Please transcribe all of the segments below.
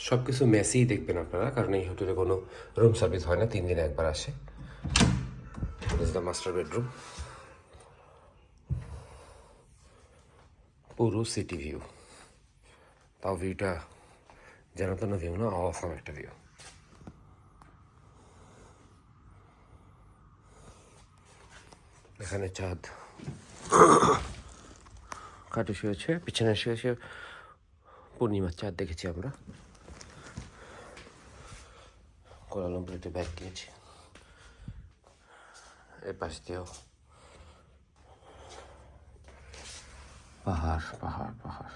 সব কিছু মেসেই দেখবেন আপনারা, কারণ এই হোটেলে কোনো রুম সার্ভিস হয় না, 3 দিনে একবার আসে। This is the master bedroom. পুরো সিটি ভিউ, তাও ভিউটা যেন তেন ভিউ না, অসাম একটা ভিউ। এখানে চাঁদ খাটে শুয়েছে, পিছনে শুয়েছে, পূর্ণিমার চাঁদ দেখেছি আমরা। কোয়ালালামপুরেতে ব্যাগ কিনেছি, এর পাশ দিয়েও পাহাড় পাহাড় পাহাড়।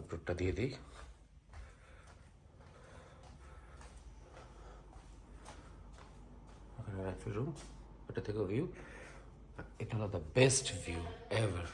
টুরটা দিয়ে দিই। রুম, ওটা থেকে ভিউ, এটা হলো দ্য বেস্ট ভিউ এভার।